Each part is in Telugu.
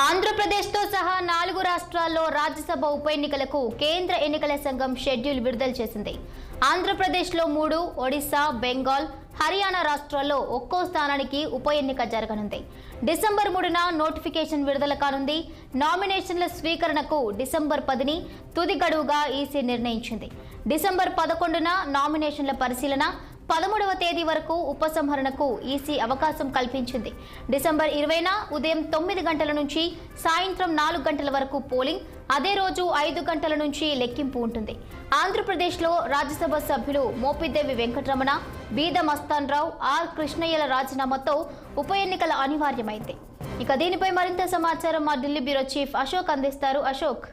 ఆంధ్రప్రదేశ్తో సహా 4 రాష్ట్రాల్లో రాజ్యసభ ఉప ఎన్నికలకు కేంద్ర ఎన్నికల సంఘం షెడ్యూల్ విడుదల చేసింది. ఆంధ్రప్రదేశ్లో 3, ఒడిశా, బెంగాల్, హర్యానా రాష్ట్రాల్లో ఒక్కో స్థానానికి ఉప ఎన్నిక జరగనుంది. డిసెంబర్ 3న నోటిఫికేషన్ విడుదల కానుంది. నామినేషన్ల స్వీకరణకు డిసెంబర్ 10ని తుది గడువుగా ఈసీ నిర్ణయించింది. డిసెంబర్ 11న నామినేషన్ల పరిశీలన, 13వ తేదీ వరకు ఉపసంహరణకు ఈసీ అవకాశం కల్పించింది. డిసెంబర్ 20న ఉదయం 9 గంటల నుంచి సాయంత్రం 4 గంటల వరకు పోలింగ్, అదే రోజు 5 గంటల నుంచి లెక్కింపు ఉంటుంది. ఆంధ్రప్రదేశ్లో రాజ్యసభ సభ్యులు మోపిదేవి వెంకటరమణ, బీద మస్తాన్ రావు, ఆర్ కృష్ణయ్యల రాజీనామాతో ఉప ఎన్నికల అనివార్యమైంది. ఇక దీనిపై మరింత సమాచారం మా ఢిల్లీ బ్యూరో చీఫ్ అశోక్ అందిస్తారు. అశోక్.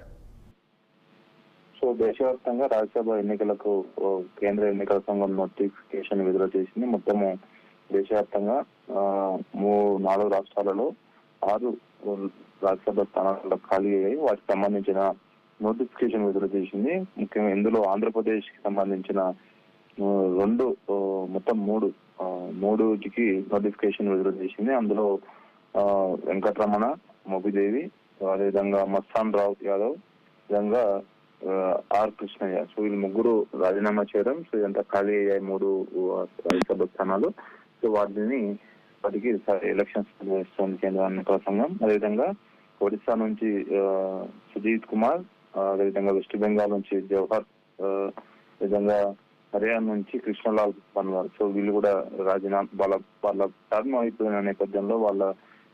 సో దేశవ్యాప్తంగా రాజ్యసభ ఎన్నికలకు కేంద్ర ఎన్నికల సంఘం నోటిఫికేషన్ విడుదల చేసింది. మొత్తము దేశవ్యాప్తంగా 4 రాష్ట్రాలలో 6 రాజ్యసభ స్థానాలు ఖాళీ అయ్యాయి. వాటికి సంబంధించిన నోటిఫికేషన్ విడుదల చేసింది. ముఖ్యంగా ఇందులో ఆంధ్రప్రదేశ్ కి సంబంధించిన 2 మొత్తం 3కి నోటిఫికేషన్ విడుదల చేసింది. అందులో వెంకటరమణ, మోపిదేవి, అదేవిధంగా మస్తాన్ రావు యాదవ్, విధంగా ఆర్ కృష్ణయ్య. సో వీళ్ళు ముగ్గురు రాజీనామా చేయడం, సో ఇదంతా ఖాళీ అయ్యాయి 3 రాజ్యసభ స్థానాలు. సో వాటికి ఎలక్షన్స్ నిర్వహిస్తుంది కేంద్ర ఎన్నికల సంఘం. అదేవిధంగా ఒడిశా నుంచి సుజీత్ కుమార్, అదేవిధంగా వెస్ట్ బెంగాల్ నుంచి జవహర్, విధంగా హర్యానా నుంచి కృష్ణలాల్ పన్వార్. సో వీళ్ళు కూడా రాజీనామా వాళ్ళ టర్మ్ అయిపోయిన నేపథ్యంలో వాళ్ళ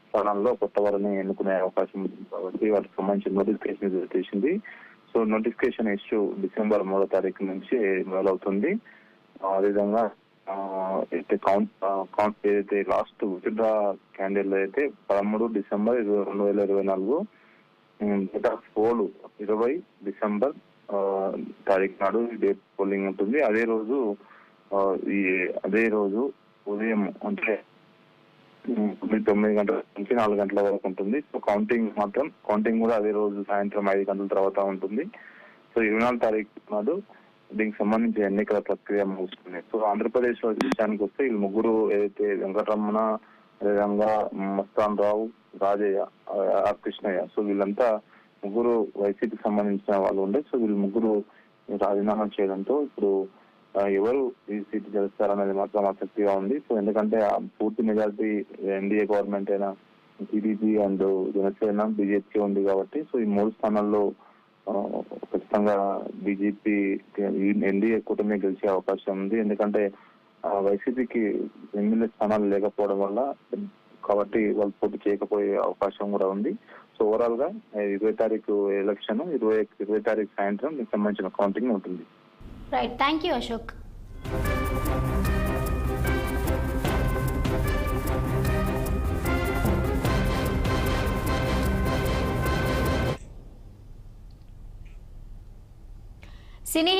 స్థానాల్లో కొత్త వారిని ఎన్నుకునే అవకాశం ఉంది కాబట్టి వాటికి సంబంధించిన నోటిఫికేషన్ చేసింది. సో నోటిఫికేషన్ ఇష్యూ డిసెంబర్ 3వ తారీఖు నుంచి మొదలవుతుంది. అదేవిధంగా ఏదైతే లాస్ట్ విత్డ్రా క్యాండిడేట్ అయితే 13 December 2024, date of poll 20 December తారీఖు నాడు డేట్ పోలింగ్ ఉంటుంది. అదే రోజు ఉదయం అంటే 9 గంటల నుంచి 4 గంటల వరకు ఉంటుంది. సో కౌంటింగ్ కూడా అదే రోజు సాయంత్రం 5 గంటల తర్వాత ఉంటుంది. సో 24 తారీఖు నాడు దీనికి సంబంధించి ఎన్నికల ప్రక్రియ ముగుస్తుంది. సో ఆంధ్రప్రదేశ్ విషయానికి వస్తే వీళ్ళు ముగ్గురు ఏదైతే వెంకటరమణ, అదేవిధంగా మస్తాన్ రావు, రాజయ్య, ఆర్ కృష్ణయ్య, సో వీళ్ళంతా ముగ్గురు వైసీపీకి సంబంధించిన వాళ్ళు ఉండే. సో వీళ్ళు ముగ్గురు రాజీనామా చేయడంతో ఇప్పుడు ఎవరు ఈ సీట్ గెలుస్తారనేది మాత్రం ఆసక్తిగా ఉంది. సో ఎందుకంటే పూర్తి మెజారిటీ ఎన్డీఏ గవర్నమెంట్ అయినా టీడీపీ అండ్ జనసేన, బీజేపీ ఉంది కాబట్టి సో ఈ 3 స్థానాల్లో ఖచ్చితంగా బీజేపీ ఎన్డీఏ కూటమి గెలిచే అవకాశం ఉంది. ఎందుకంటే వైసీపీకి ఎమ్మెల్యే స్థానాలు లేకపోవడం వల్ల కాబట్టి వాళ్ళు పోటీ చేయకపోయే అవకాశం కూడా ఉంది. సో ఓవరాల్ గా 20 తారీఖు ఎలక్షన్, 20 తారీఖు సాయంత్రం దీనికి సంబంధించిన కౌంటింగ్ ఉంటుంది. Right, thank you Ashok. Cine